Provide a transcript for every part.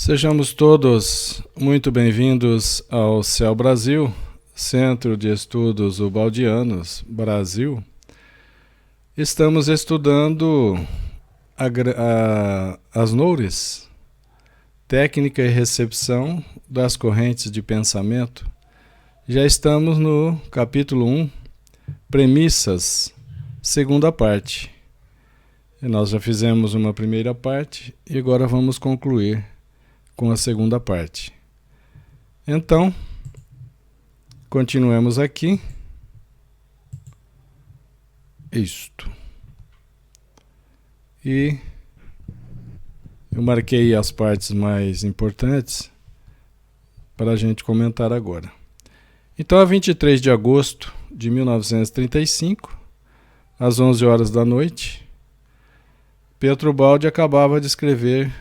Sejamos todos muito bem-vindos ao CEL Brasil, Centro de Estudos Ubaldianos, Brasil. Estamos estudando as NOURES, Técnica e Recepção das Correntes de Pensamento. Já estamos no capítulo 1, Premissas, segunda parte. E nós já fizemos uma primeira parte e agora vamos concluir com a segunda parte. Então, continuemos aqui. Isto. E eu marquei as partes mais importantes para a gente comentar agora. Então, a 23 de agosto de 1935, às 11 horas da noite, Pietro Baldi acabava de escrever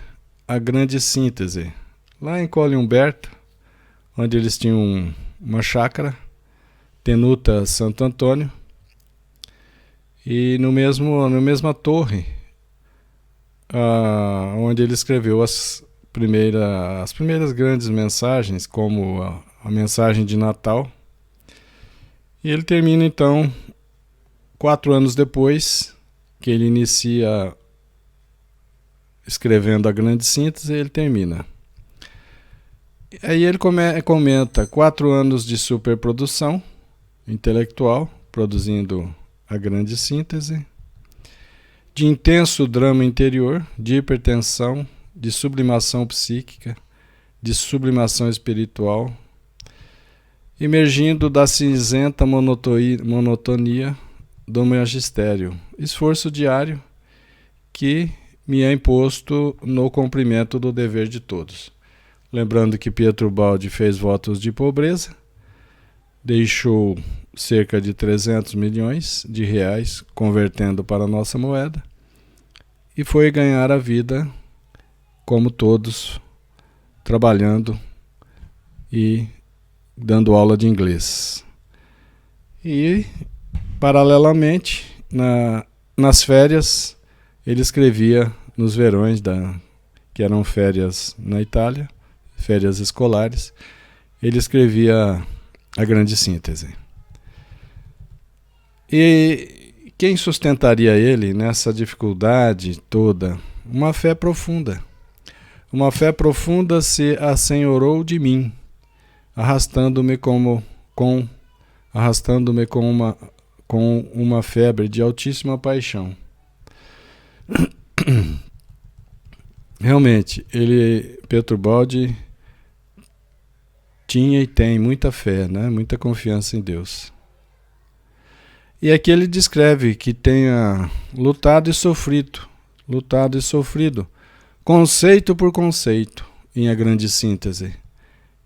A Grande Síntese, lá em Colle Umberto, onde eles tinham uma chácara, Tenuta Santo Antônio, e na mesma torre, onde ele escreveu as primeiras grandes mensagens, como a mensagem de Natal. E ele termina então, 4 anos depois, que ele inicia escrevendo A Grande Síntese, ele termina. Aí ele comenta 4 anos de superprodução intelectual, produzindo A Grande Síntese, de intenso drama interior, de hipertensão, de sublimação psíquica, de sublimação espiritual, emergindo da cinzenta monotonia do magistério, esforço diário que me é imposto no cumprimento do dever de todos. Lembrando que Pietro Baldi fez votos de pobreza, deixou cerca de 300 milhões de reais, convertendo para a nossa moeda, e foi ganhar a vida, como todos, trabalhando e dando aula de inglês. E, paralelamente, nas férias, ele escrevia nos verões, que eram férias na Itália, férias escolares, ele escrevia A Grande Síntese. E quem sustentaria ele nessa dificuldade toda? Uma fé profunda. Uma fé profunda se assenhorou de mim, arrastando-me com uma febre de altíssima paixão. Realmente, Pietro Baldi tinha e tem muita fé, né? Muita confiança em Deus. E aqui ele descreve que tenha lutado e sofrido, conceito por conceito, em A Grande Síntese,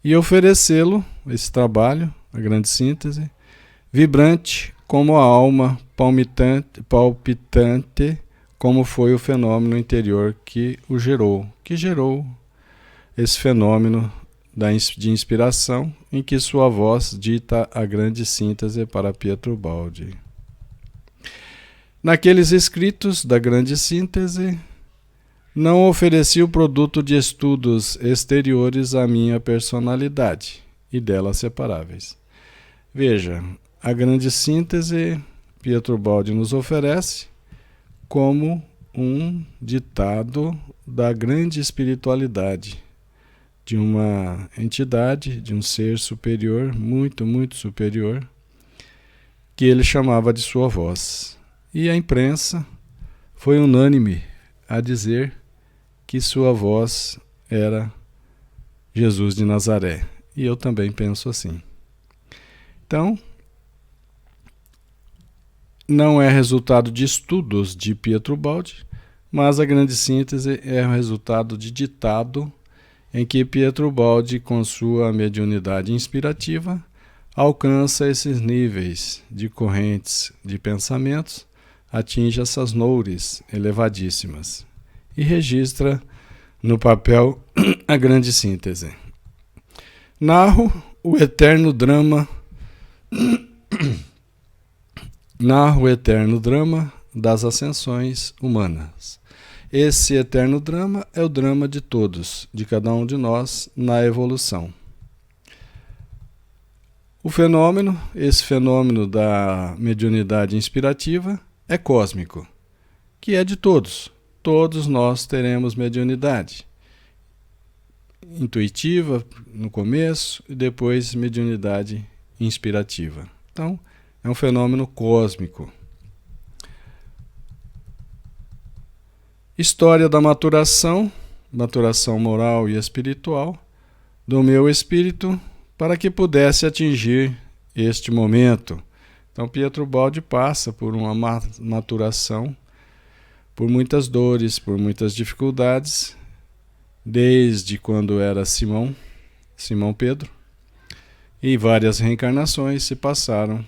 e oferecê-lo, esse trabalho, A Grande Síntese, vibrante como a alma, palpitante, como foi o fenômeno interior que gerou esse fenômeno de inspiração em que sua voz dita a grande síntese para Pietro Baldi. Naqueles escritos da Grande Síntese, não ofereci o produto de estudos exteriores à minha personalidade e dela separáveis. Veja, a Grande Síntese, Pietro Baldi nos oferece como um ditado da grande espiritualidade, de uma entidade, de um ser superior, muito, muito superior, que ele chamava de sua voz. E a imprensa foi unânime a dizer que sua voz era Jesus de Nazaré. E eu também penso assim. Então, não é resultado de estudos de Pietro Baldi, mas A Grande Síntese é o resultado de ditado em que Pietro Baldi, com sua mediunidade inspirativa, alcança esses níveis de correntes de pensamentos, atinge essas NOURES elevadíssimas e registra no papel A Grande Síntese. Narro o eterno drama das ascensões humanas Esse eterno drama é o drama de todos, de cada um de nós na evolução. Esse fenômeno da mediunidade inspirativa é cósmico, que é de todos. Todos nós teremos mediunidade intuitiva no começo e depois mediunidade inspirativa. Então, é um fenômeno cósmico. História da maturação moral e espiritual do meu espírito para que pudesse atingir este momento. Então, Pietro Baldi passa por uma maturação, por muitas dores, por muitas dificuldades, desde quando era Simão Pedro, e várias reencarnações se passaram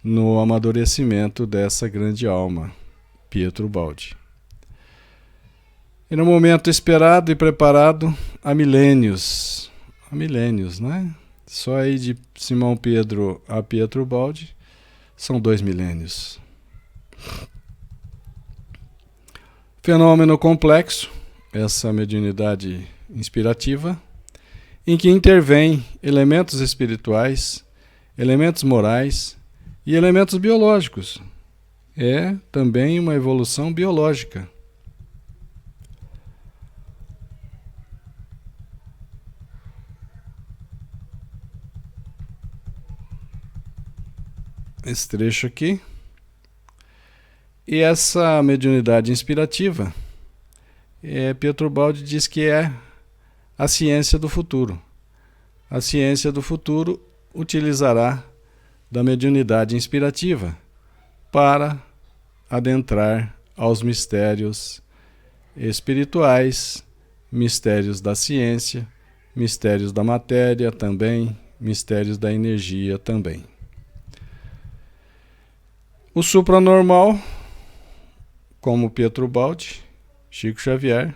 no amadurecimento dessa grande alma, Pietro Baldi. E no momento esperado e preparado há milênios, né? Só aí de Simão Pedro a Pietro Baldi são 2 milênios. Fenômeno complexo, essa mediunidade inspirativa, em que intervêm elementos espirituais, elementos morais e elementos biológicos. É também uma evolução biológica. Esse trecho aqui. E essa mediunidade inspirativa, Pietro Baldi diz que é a ciência do futuro. A ciência do futuro utilizará da mediunidade inspirativa para adentrar aos mistérios espirituais, mistérios da ciência, mistérios da matéria também, mistérios da energia também. O supranormal, como Pietro Baldi, Chico Xavier,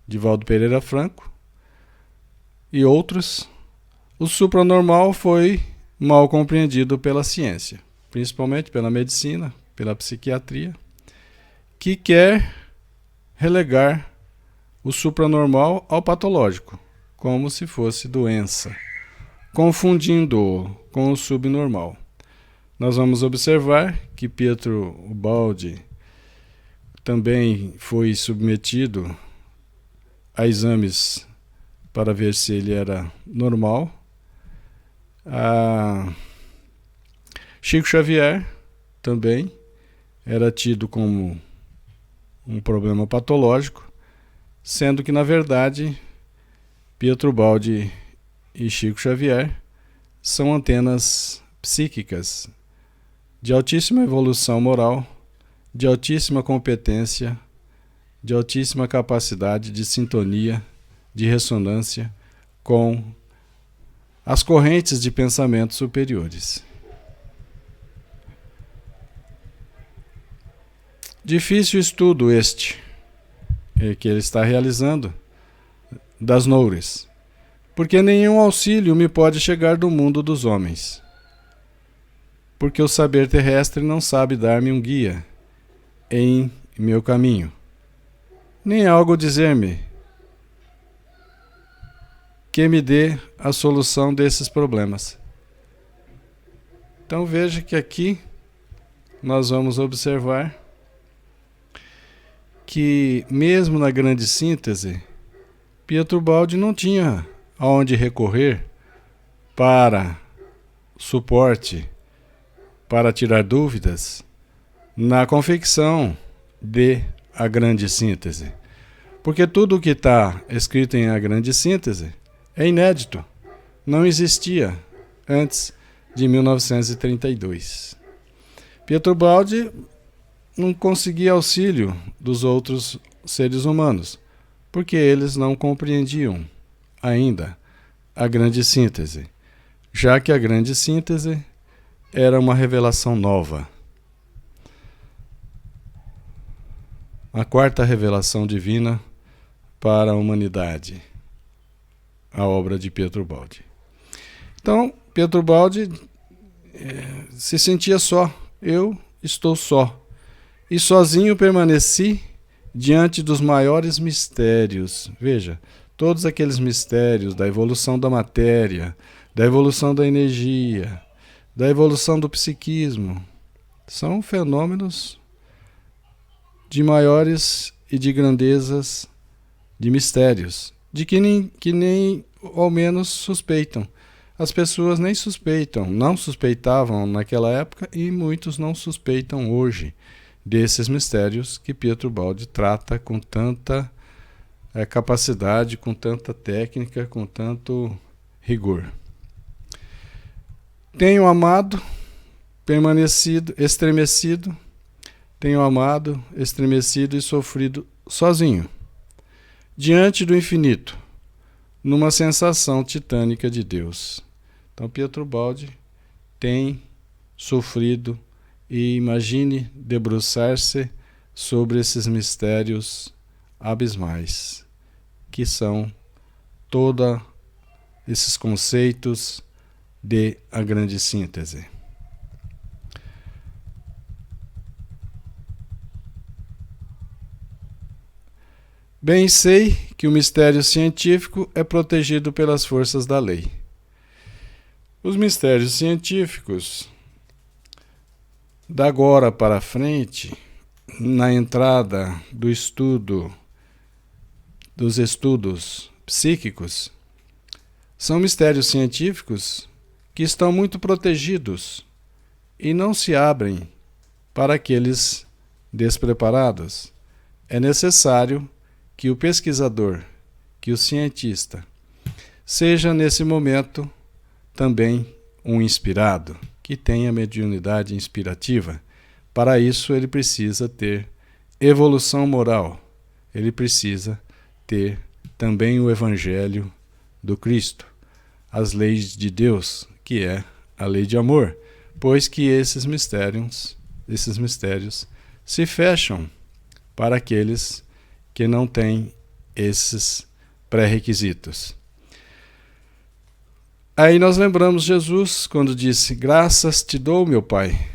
Divaldo Pereira Franco e outros, o supranormal foi mal compreendido pela ciência, principalmente pela medicina, pela psiquiatria, que quer relegar o supranormal ao patológico, como se fosse doença, confundindo-o com o subnormal. Nós vamos observar que Pietro Baldi também foi submetido a exames para ver se ele era normal. Chico Xavier também era tido como um problema patológico, sendo que, na verdade, Pietro Baldi e Chico Xavier são antenas psíquicas de altíssima evolução moral, de altíssima competência, de altíssima capacidade de sintonia, de ressonância com as correntes de pensamento superiores. Difícil estudo este que ele está realizando das noures, porque nenhum auxílio me pode chegar do mundo dos homens, porque o saber terrestre não sabe dar-me um guia em meu caminho, nem algo dizer-me que me dê a solução desses problemas. Então veja que aqui nós vamos observar que mesmo na grande síntese, Pietro Baldi não tinha aonde recorrer para suporte, para tirar dúvidas na confecção de a grande síntese. Porque tudo o que está escrito em a grande síntese é inédito, não existia antes de 1932. Pietro Baldi não conseguia auxílio dos outros seres humanos, porque eles não compreendiam ainda a grande síntese, já que a grande síntese era uma revelação nova. A quarta revelação divina para a humanidade, a obra de Pietro Baldi. Então, Pietro Baldi se sentia só. Eu estou só. E sozinho permaneci diante dos maiores mistérios. Veja, todos aqueles mistérios da evolução da matéria, da evolução da energia, da evolução do psiquismo, são fenômenos de maiores e de grandezas, de mistérios, de que nem ao menos suspeitam. As pessoas nem suspeitam, não suspeitavam naquela época e muitos não suspeitam hoje desses mistérios que Pietro Baldi trata com tanta capacidade, com tanta técnica, com tanto rigor. Tenho amado, permanecido, estremecido, tenho amado, estremecido e sofrido sozinho, diante do infinito, numa sensação titânica de Deus. Então Pietro Baldi tem sofrido e imagine debruçar-se sobre esses mistérios abismais, que são todos esses conceitos de A Grande Síntese. Bem sei que o mistério científico é protegido pelas forças da lei. Os mistérios científicos, da agora para frente, na entrada do estudo, dos estudos psíquicos, são mistérios científicos que estão muito protegidos e não se abrem para aqueles despreparados. É necessário que o pesquisador, que o cientista, seja nesse momento também um inspirado, que tenha mediunidade inspirativa. Para isso ele precisa ter evolução moral, ele precisa ter também o Evangelho do Cristo, as leis de Deus, que é a lei de amor, pois que esses mistérios se fecham para aqueles que não têm esses pré-requisitos. Aí nós lembramos Jesus quando disse: graças te dou, meu Pai,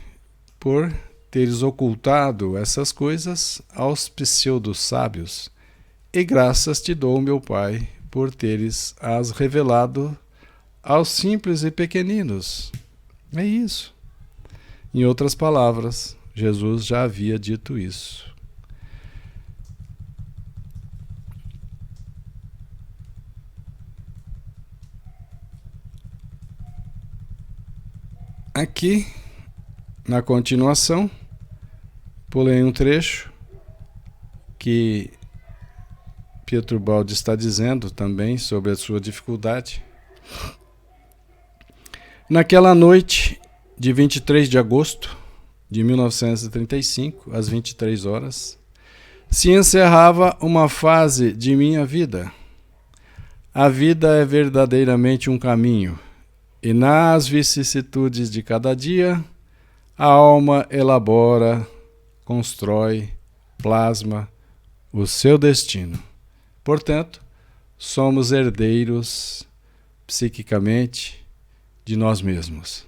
por teres ocultado essas coisas aos pseudo-sábios, e graças te dou, meu Pai, por teres as revelado aos simples e pequeninos. É isso. Em outras palavras, Jesus já havia dito isso. Aqui, na continuação, pulei um trecho que Pietro Baldi está dizendo também sobre a sua dificuldade. Naquela noite de 23 de agosto de 1935, às 23 horas, se encerrava uma fase de minha vida. A vida é verdadeiramente um caminho, e nas vicissitudes de cada dia, a alma elabora, constrói, plasma o seu destino. Portanto, somos herdeiros psiquicamente de nós mesmos.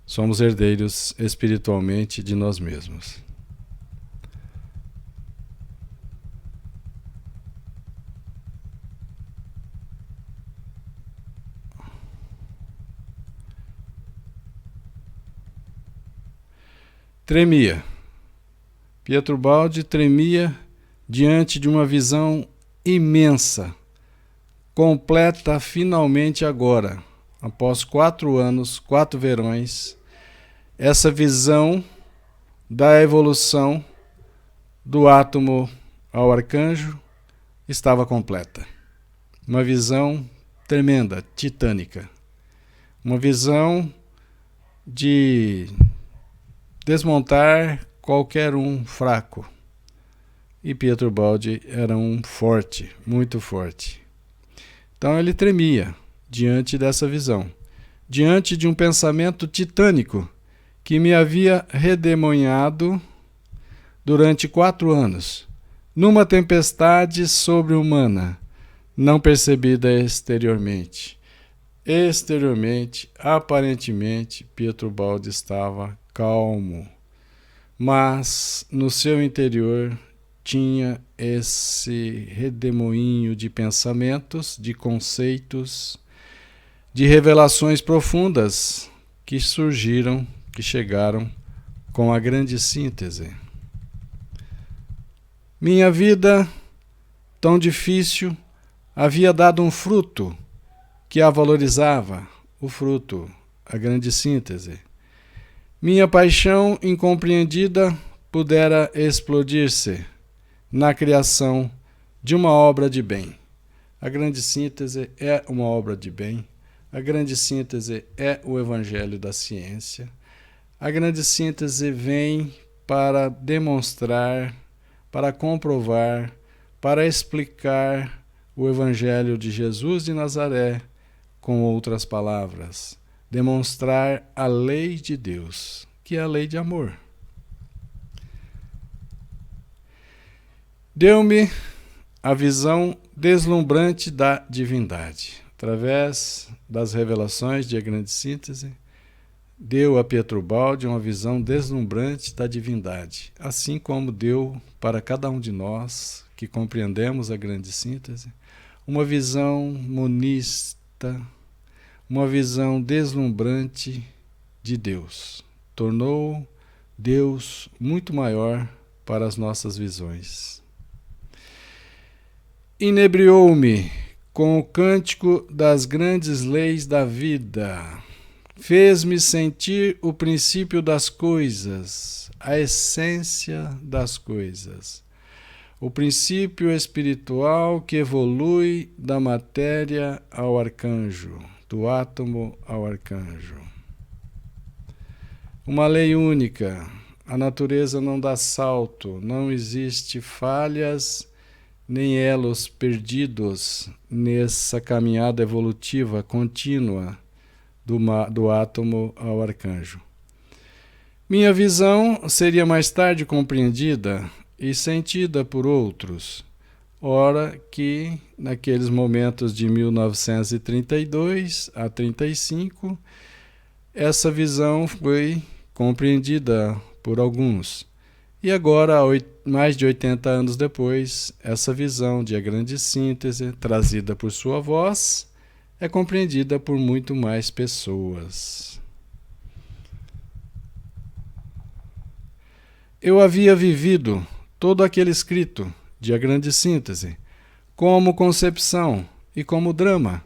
Somos herdeiros espiritualmente de nós mesmos. Tremia. Pietro Baldi tremia diante de uma visão imensa, completa finalmente agora, após 4 anos, 4 verões, essa visão da evolução do átomo ao arcanjo estava completa. Uma visão tremenda, titânica. Uma visão de desmontar qualquer um fraco. E Pietro Baldi era um forte, muito forte. Então ele tremia diante dessa visão, diante de um pensamento titânico que me havia redemoinhado durante 4 anos, numa tempestade sobre-humana, não percebida exteriormente. Exteriormente, aparentemente, Pietro Baldi estava calmo, mas no seu interior tinha esse redemoinho de pensamentos, de conceitos, de revelações profundas que surgiram, que chegaram com a grande síntese. Minha vida, tão difícil, havia dado um fruto que a valorizava, o fruto, a grande síntese. Minha paixão incompreendida pudera explodir-se na criação de uma obra de bem. A grande síntese é uma obra de bem. A grande síntese é o Evangelho da ciência. A grande síntese vem para demonstrar, para comprovar, para explicar o Evangelho de Jesus de Nazaré com outras palavras. Demonstrar a lei de Deus, que é a lei de amor. Deu-me a visão deslumbrante da divindade. Através das revelações de A Grande Síntese, deu a Pietro Baldi uma visão deslumbrante da divindade, assim como deu para cada um de nós que compreendemos a Grande Síntese, uma visão monista, uma visão deslumbrante de Deus. Tornou Deus muito maior para as nossas visões. Inebriou-me com o cântico das grandes leis da vida. Fez-me sentir o princípio das coisas, a essência das coisas. O princípio espiritual que evolui da matéria ao arcanjo, do átomo ao arcanjo. Uma lei única. A natureza não dá salto, não existe falhas nem elos perdidos nessa caminhada evolutiva contínua do átomo ao arcanjo. Minha visão seria mais tarde compreendida e sentida por outros, ora que, naqueles momentos de 1932 a 35, essa visão foi compreendida por alguns. E agora, mais de 80 anos depois, essa visão de A Grande Síntese, trazida por sua voz, é compreendida por muito mais pessoas. Eu havia vivido todo aquele escrito de A Grande Síntese como concepção e como drama,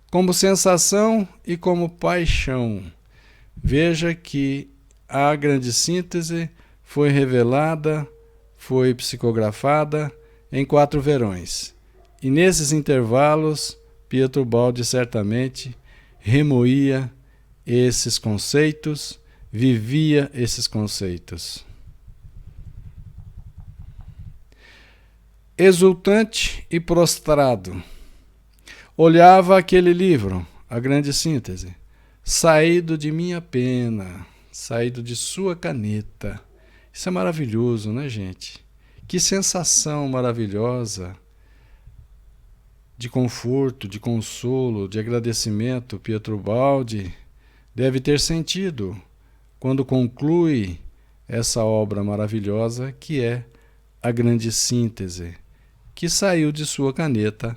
como sensação e como paixão. Veja que A Grande Síntese foi revelada, foi psicografada em 4 verões. E nesses intervalos, Pietro Baldi certamente remoía esses conceitos, vivia esses conceitos. Exultante e prostrado, olhava aquele livro, A Grande Síntese, saído de minha pena, saído de sua caneta. Isso é maravilhoso, né, gente? Que sensação maravilhosa de conforto, de consolo, de agradecimento Pietro Baldi deve ter sentido quando conclui essa obra maravilhosa que é A Grande Síntese, que saiu de sua caneta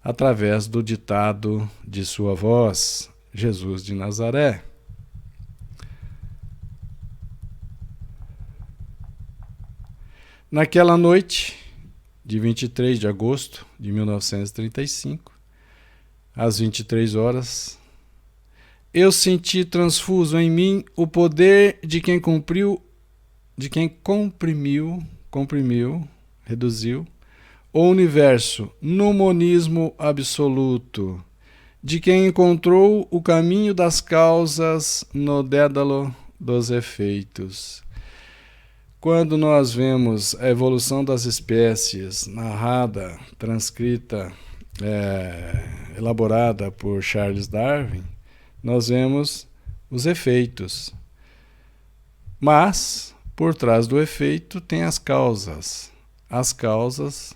através do ditado de sua voz, Jesus de Nazaré. Naquela noite de 23 de agosto de 1935, às 23 horas, eu senti transfuso em mim o poder de quem reduziu o universo no monismo absoluto, de quem encontrou o caminho das causas no dédalo dos efeitos. Quando nós vemos a evolução das espécies narrada, transcrita, elaborada por Charles Darwin, nós vemos os efeitos. Mas, por trás do efeito, tem as causas. As causas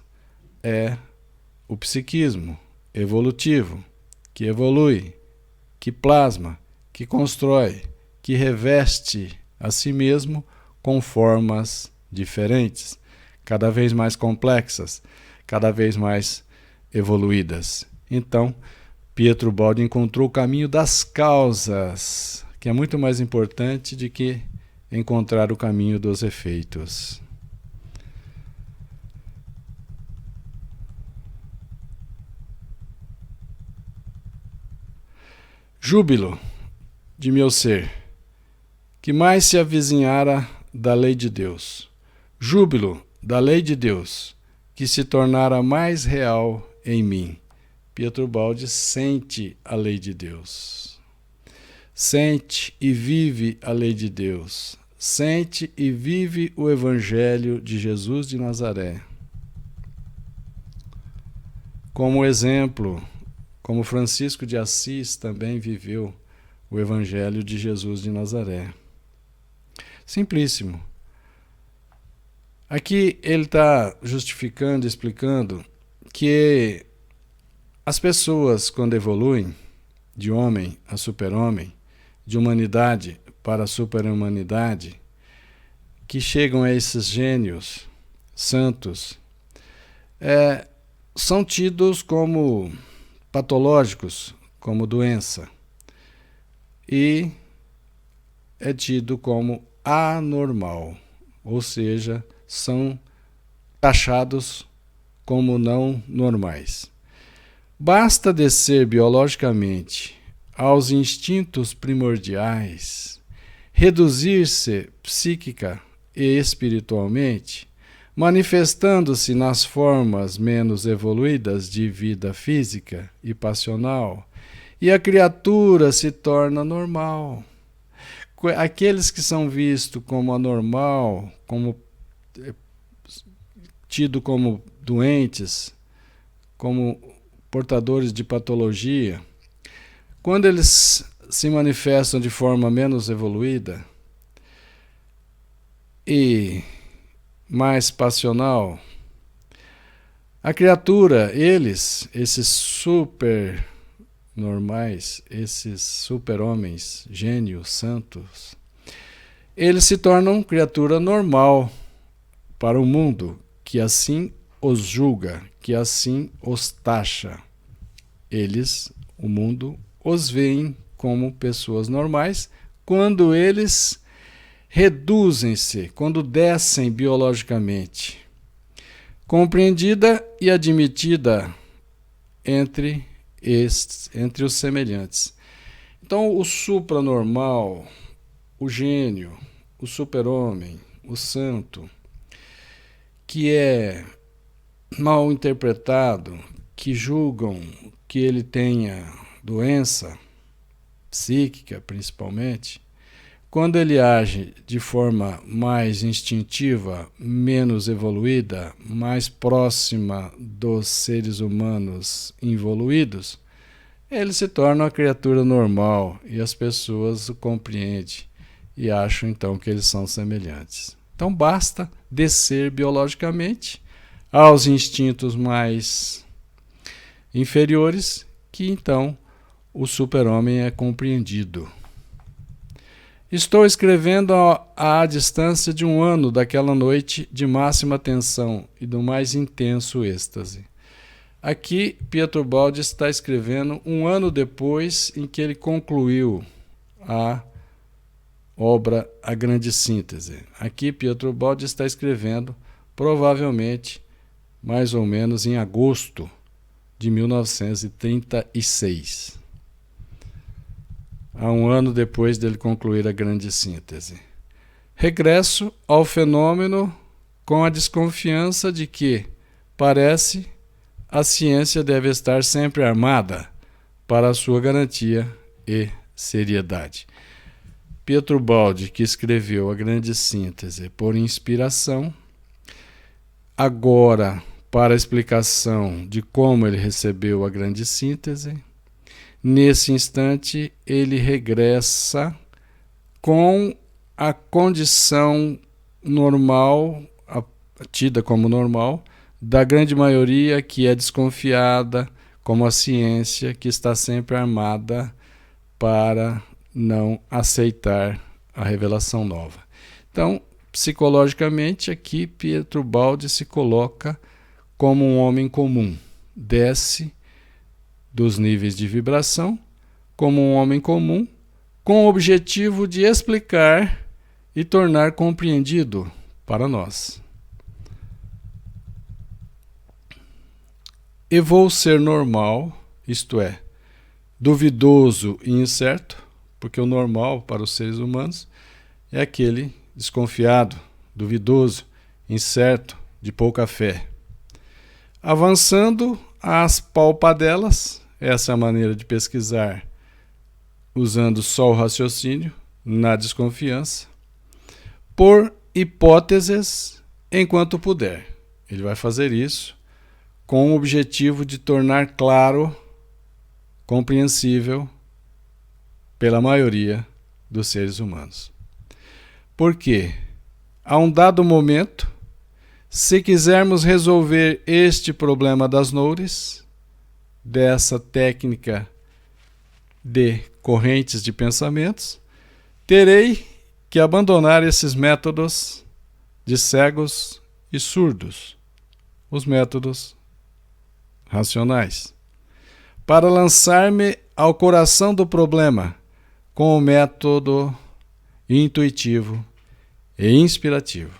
é o psiquismo evolutivo, que evolui, que plasma, que constrói, que reveste a si mesmo com formas diferentes. cada vez mais complexas, cada vez mais evoluídas. Então, Pietro Baldi encontrou o caminho das causas, que é muito mais importante do que encontrar o caminho dos efeitos. Júbilo de meu ser, que mais se avizinhara da lei de Deus. Júbilo da lei de Deus, que se tornara mais real em mim. Pietro Baldi sente a lei de Deus. Sente e vive a lei de Deus. Sente e vive o Evangelho de Jesus de Nazaré. Como exemplo, como Francisco de Assis também viveu o Evangelho de Jesus de Nazaré. Simplíssimo. Aqui ele está justificando, explicando que as pessoas, quando evoluem de homem a super-homem, de humanidade para a super-humanidade, que chegam a esses gênios santos, são tidos como patológicos, como doença, e é tido como anormal, ou seja, são taxados como não normais. Basta descer biologicamente aos instintos primordiais, reduzir-se psíquica e espiritualmente, manifestando-se nas formas menos evoluídas de vida física e passional, e a criatura se torna normal. Aqueles que são vistos como anormal, como tido como doentes, como portadores de patologia, quando eles se manifestam de forma menos evoluída e mais passional, a criatura, esses super normais, esses super-homens, gênios, santos, eles se tornam criatura normal para o mundo, que assim os julga, que assim os taxa. O mundo, os veem como pessoas normais quando eles reduzem-se, quando descem biologicamente, compreendida e admitida entre os semelhantes. Então, o supranormal, o gênio, o super-homem, o santo, que é mal interpretado, que julgam que ele tenha doença psíquica, principalmente, quando ele age de forma mais instintiva, menos evoluída, mais próxima dos seres humanos involuídos, ele se torna uma criatura normal e as pessoas o compreendem e acham então que eles são semelhantes. Então basta descer biologicamente aos instintos mais inferiores que então o super-homem é compreendido. Estou escrevendo à distância de 1 ano daquela noite de máxima tensão e do mais intenso êxtase. Aqui, Pietro Baldi está escrevendo 1 ano depois em que ele concluiu a obra A Grande Síntese. Aqui, Pietro Baldi está escrevendo, provavelmente, mais ou menos em agosto de 1936. Há 1 ano depois dele concluir A Grande Síntese. Regresso ao fenômeno com a desconfiança de que, parece, a ciência deve estar sempre armada para a sua garantia e seriedade. Pietro Baldi, que escreveu A Grande Síntese por inspiração, agora, para a explicação de como ele recebeu a Grande Síntese, nesse instante, ele regressa com a condição normal, tida como normal, da grande maioria que é desconfiada, como a ciência, que está sempre armada para não aceitar a revelação nova. Então, psicologicamente, aqui Pietro Baldi se coloca como um homem comum. Desce dos níveis de vibração como um homem comum, com o objetivo de explicar e tornar compreendido para nós. E vou ser normal, isto é, duvidoso e incerto, porque o normal para os seres humanos é aquele desconfiado, duvidoso, incerto, de pouca fé. Avançando às palpadelas, essa é a maneira de pesquisar usando só o raciocínio, na desconfiança, por hipóteses enquanto puder. Ele vai fazer isso com o objetivo de tornar claro, compreensível pela maioria dos seres humanos. Porque, a um dado momento, se quisermos resolver este problema das noures, dessa técnica de correntes de pensamentos, terei que abandonar esses métodos de cegos e surdos, os métodos racionais, para lançar-me ao coração do problema com o método intuitivo e inspirativo.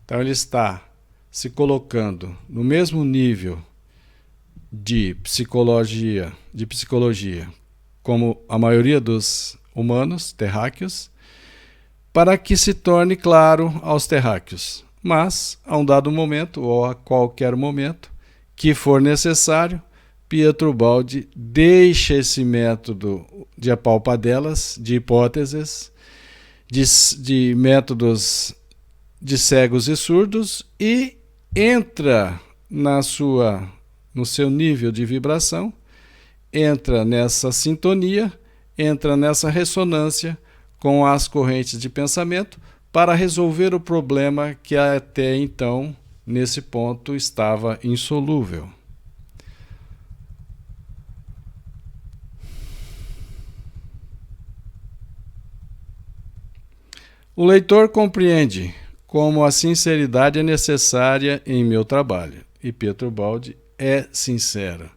Então ele está se colocando no mesmo nível de psicologia como a maioria dos humanos terráqueos, para que se torne claro aos terráqueos. Mas, a um dado momento, ou a qualquer momento que for necessário, Pietro Baldi deixa esse método de apalpadelas, de hipóteses, de métodos de cegos e surdos e entra no seu nível de vibração, entra nessa sintonia, entra nessa ressonância com as correntes de pensamento para resolver o problema que até então, nesse ponto, estava insolúvel. O leitor compreende como a sinceridade é necessária em meu trabalho, e Pietro Baldi é sincero,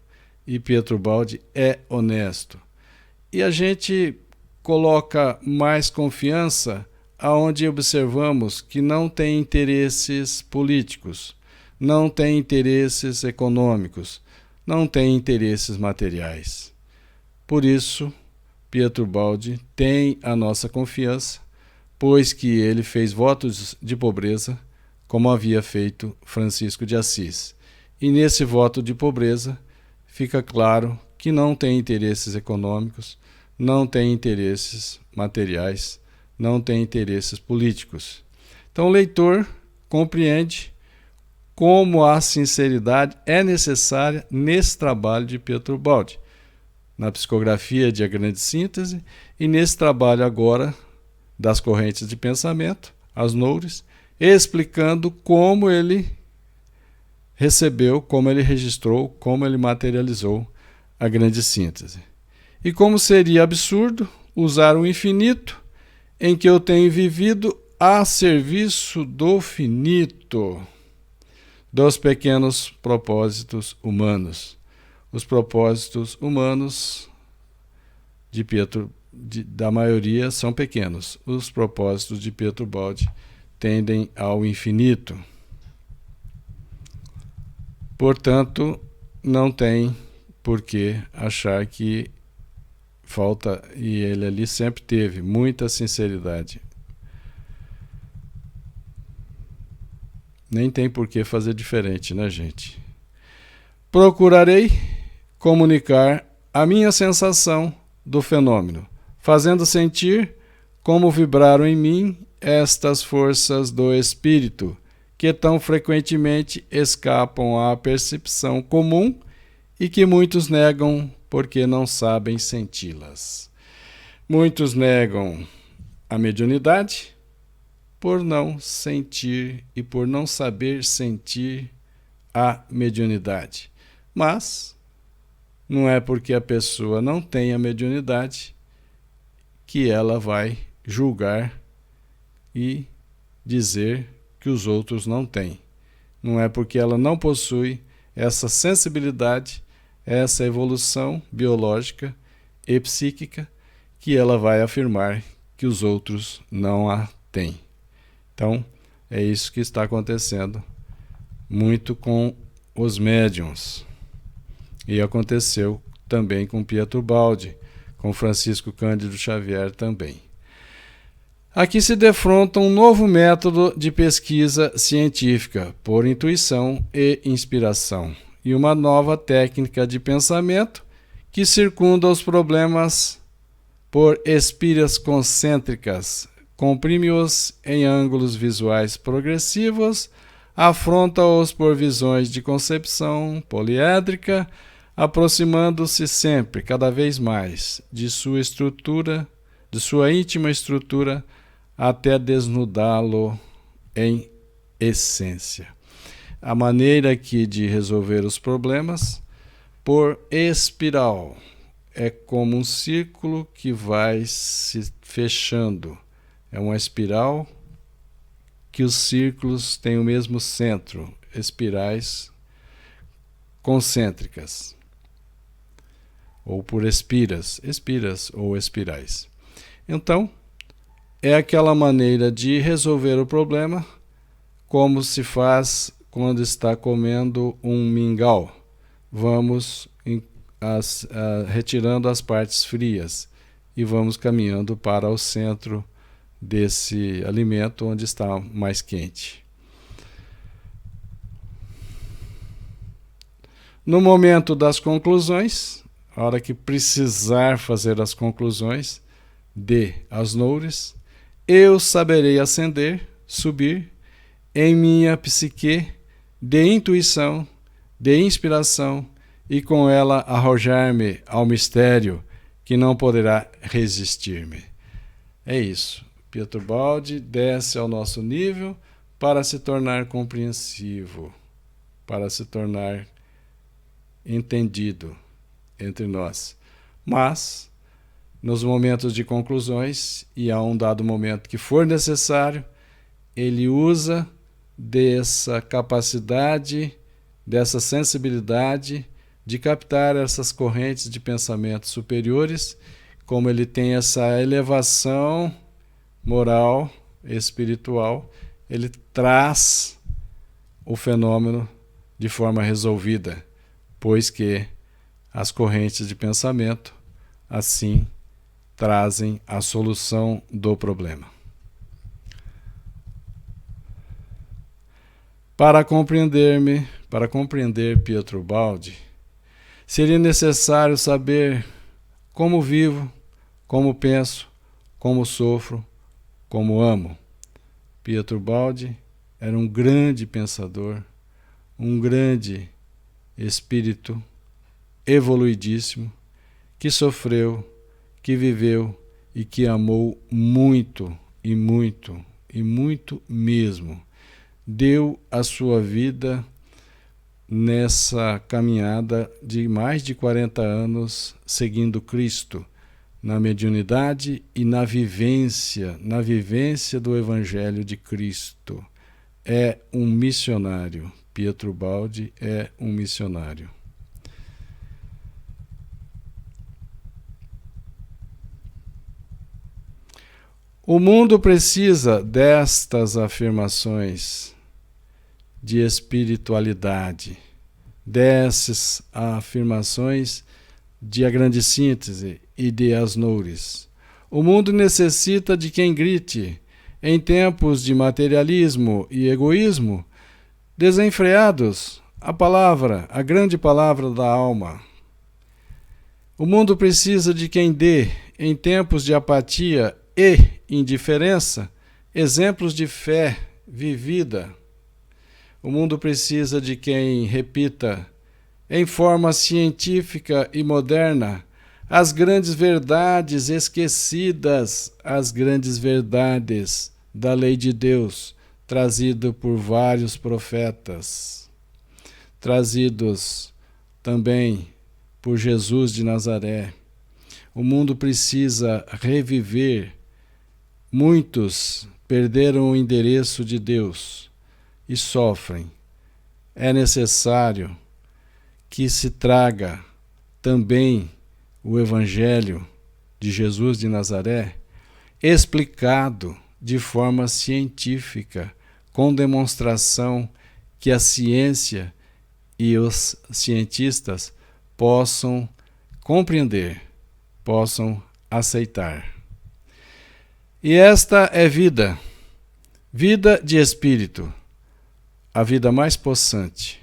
e Pietro Baldi é honesto. E a gente coloca mais confiança aonde observamos que não tem interesses políticos, não tem interesses econômicos, não tem interesses materiais. Por isso, Pietro Baldi tem a nossa confiança, pois que ele fez votos de pobreza, como havia feito Francisco de Assis. E nesse voto de pobreza fica claro que não tem interesses econômicos, não tem interesses materiais, não tem interesses políticos. Então o leitor compreende como a sinceridade é necessária nesse trabalho de Pietro Baldi, na psicografia de A Grande Síntese e nesse trabalho agora das correntes de pensamento, as noures, explicando como ele recebeu, como ele registrou, como ele materializou a grande síntese. E como seria absurdo usar o infinito em que eu tenho vivido a serviço do finito, dos pequenos propósitos humanos. Os propósitos humanos da maioria são pequenos. Os propósitos de Pietro Baldi tendem ao infinito. Portanto, não tem por que achar que falta, e ele ali sempre teve muita sinceridade. Nem tem por que fazer diferente, né, gente? Procurarei comunicar a minha sensação do fenômeno, fazendo sentir como vibraram em mim estas forças do espírito, que tão frequentemente escapam à percepção comum e que muitos negam porque não sabem senti-las. Muitos negam a mediunidade por não sentir e por não saber sentir a mediunidade. Mas não é porque a pessoa não tem a mediunidade que ela vai julgar e dizer que os outros não têm. Não é porque ela não possui essa sensibilidade, essa evolução biológica e psíquica, que ela vai afirmar que os outros não a têm. Então, é isso que está acontecendo muito com os médiuns. E aconteceu também com Pietro Baldi, com Francisco Cândido Xavier também. Aqui se defronta um novo método de pesquisa científica por intuição e inspiração, e uma nova técnica de pensamento que circunda os problemas por espiras concêntricas, comprime-os em ângulos visuais progressivos, afronta-os por visões de concepção poliédrica, aproximando-se sempre, cada vez mais, de sua estrutura, de sua íntima estrutura, até desnudá-lo em essência. A maneira aqui de resolver os problemas por espiral é como um círculo que vai se fechando. É uma espiral que os círculos têm o mesmo centro, espirais concêntricas, ou por espiras ou espirais. Então, é aquela maneira de resolver o problema como se faz quando está comendo um mingau. Vamos retirando as partes frias e vamos caminhando para o centro desse alimento onde está mais quente. No momento das conclusões, a hora que precisar fazer as conclusões, dê as noures, eu saberei ascender, subir em minha psique de intuição, de inspiração, e com ela arrojar-me ao mistério que não poderá resistir-me. É isso. Pietro Baldi desce ao nosso nível para se tornar compreensivo, para se tornar entendido entre nós. Mas, nos momentos de conclusões, e a um dado momento que for necessário, ele usa dessa capacidade, dessa sensibilidade de captar essas correntes de pensamentos superiores, como ele tem essa elevação moral, espiritual, ele traz o fenômeno de forma resolvida, pois que as correntes de pensamento assim trazem a solução do problema. Para compreender Pietro Baldi, seria necessário saber como vivo, como penso, como sofro, como amo. Pietro Baldi era um grande pensador, um grande espírito evoluidíssimo, que sofreu, que viveu e que amou muito, e muito, e muito mesmo. Deu a sua vida nessa caminhada de mais de 40 anos seguindo Cristo, na mediunidade e na vivência do Evangelho de Cristo. É um missionário. Pietro Baldi é um missionário. O mundo precisa destas afirmações de espiritualidade, dessas afirmações de a grande síntese e de as noures. O mundo necessita de quem grite, em tempos de materialismo e egoísmo, desenfreados, a grande palavra da alma. O mundo precisa de quem dê, em tempos de apatia e indiferença, exemplos de fé vivida. O mundo precisa de quem repita, em forma científica e moderna, as grandes verdades esquecidas, as grandes verdades da lei de Deus, trazido por vários profetas, trazidos também por Jesus de Nazaré. O mundo precisa reviver muitos perderam o endereço de Deus e sofrem, é necessário que se traga também o Evangelho de Jesus de Nazaré explicado de forma científica, com demonstração que a ciência e os cientistas possam compreender, possam aceitar. E esta é vida, vida de espírito, a vida mais possante,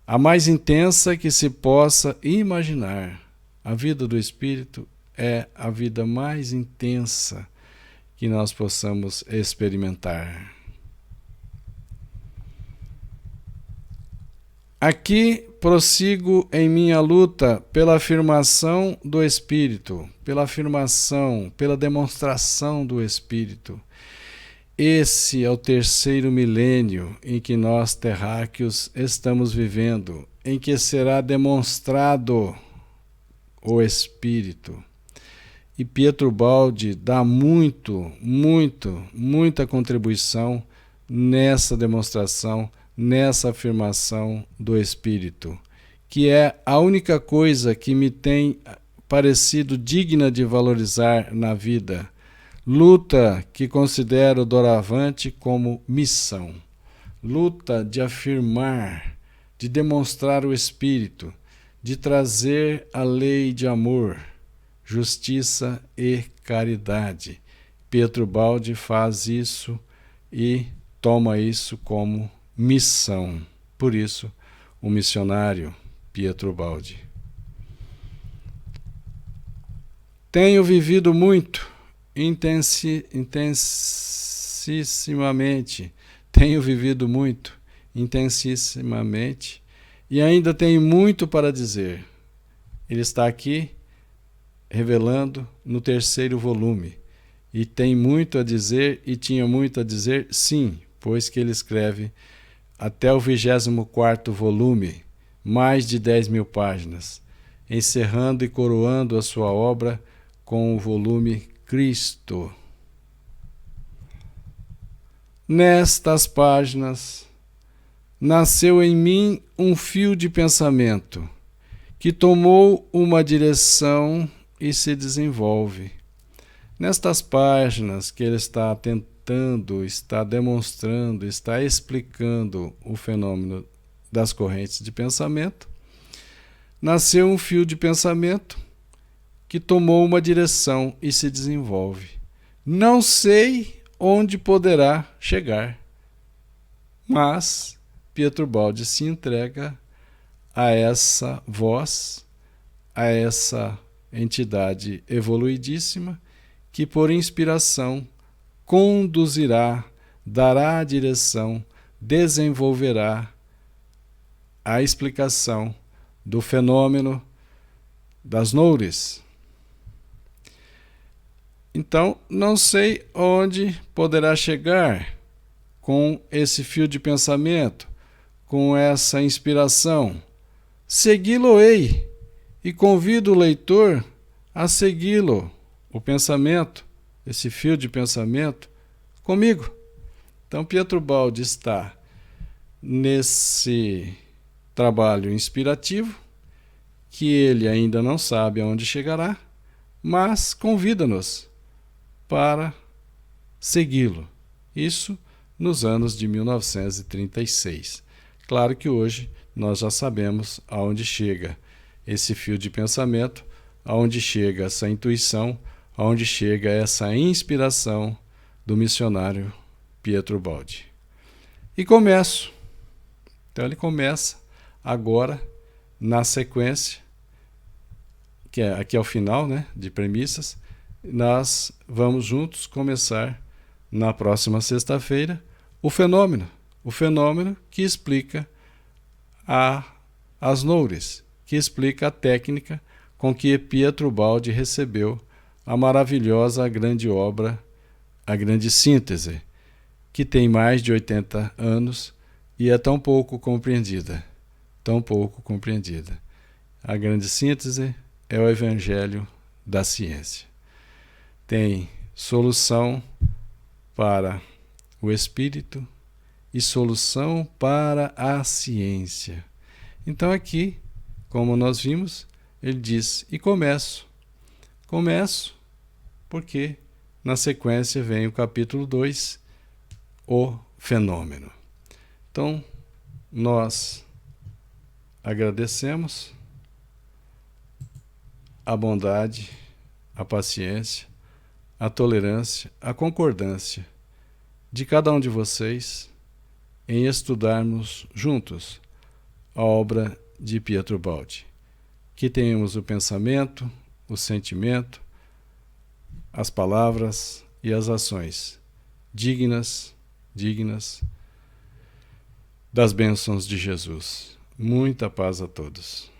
a mais intensa que se possa imaginar. A vida do espírito é a vida mais intensa que nós possamos experimentar. Aqui prossigo em minha luta pela afirmação do Espírito, pela afirmação, pela demonstração do Espírito. Esse é o terceiro milênio em que nós terráqueos estamos vivendo, em que será demonstrado o Espírito. E Pietro Baldi dá muita contribuição nessa demonstração, nessa afirmação do Espírito, que é a única coisa que me tem parecido digna de valorizar na vida. Luta que considero doravante como missão. Luta de afirmar, de demonstrar o Espírito, de trazer a lei de amor, justiça e caridade. Pietro Baldi faz isso e toma isso como missão. Por isso, o missionário Pietro Baldi. Tenho vivido muito, intensissimamente. Tenho vivido muito, intensissimamente, e ainda tenho muito para dizer. Ele está aqui revelando no terceiro volume. E tem muito a dizer, e tinha muito a dizer, sim, pois que ele escreve até o 24º volume, mais de 10.000 páginas, encerrando e coroando a sua obra com o volume Cristo. Nestas páginas, nasceu em mim um fio de pensamento que tomou uma direção e se desenvolve. Nestas páginas que ele está tentando, está demonstrando, está explicando o fenômeno das correntes de pensamento, nasceu um fio de pensamento que tomou uma direção e se desenvolve. Não sei onde poderá chegar, mas Pietro Baldi se entrega a essa voz, a essa entidade evoluidíssima que, por inspiração, conduzirá, dará a direção, desenvolverá a explicação do fenômeno das noures. Então, não sei onde poderá chegar com esse fio de pensamento, com essa inspiração. Segui-lo-ei e convido o leitor a segui-lo, o pensamento, esse fio de pensamento, comigo. Então, Pietro Baldi está nesse trabalho inspirativo, que ele ainda não sabe aonde chegará, mas convida-nos para segui-lo. Isso nos anos de 1936. Claro que hoje nós já sabemos aonde chega esse fio de pensamento, aonde chega essa intuição, aonde chega essa inspiração do missionário Pietro Baldi. E começo. Então ele começa agora na sequência, que é aqui ao final, né, de premissas. Nós vamos juntos começar na próxima sexta-feira o fenômeno que explica as noures, que explica a técnica com que Pietro Baldi recebeu a maravilhosa, a grande obra, a grande síntese, que tem mais de 80 anos e é tão pouco compreendida. A grande síntese é o Evangelho da ciência. Tem solução para o espírito e solução para a ciência. Então aqui, como nós vimos, ele diz, e começo. Começo porque na sequência vem o capítulo 2, o fenômeno. Então, nós agradecemos a bondade, a paciência, a tolerância, a concordância de cada um de vocês em estudarmos juntos a obra de Pietro Baldi. Que tenhamos o pensamento, o sentimento, as palavras e as ações dignas das bênçãos de Jesus. Muita paz a todos.